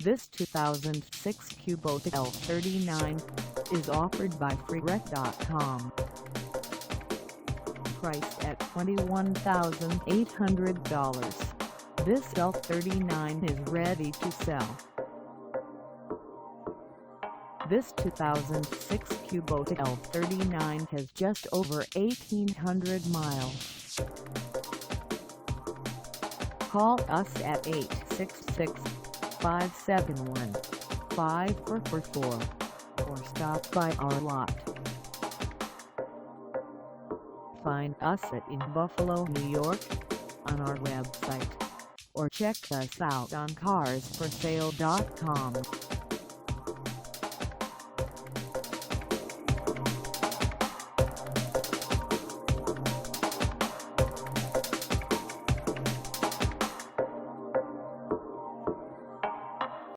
This 2006 Kubota L39 is offered by freerec.com. Priced at $21,800, this L39 is ready to sell. This 2006 Kubota L39 has just over 1,800 miles. Call us at 866-571-5444 or stop by our lot. Find us in Buffalo, New York, on our website, or check us out on carsforsale.com.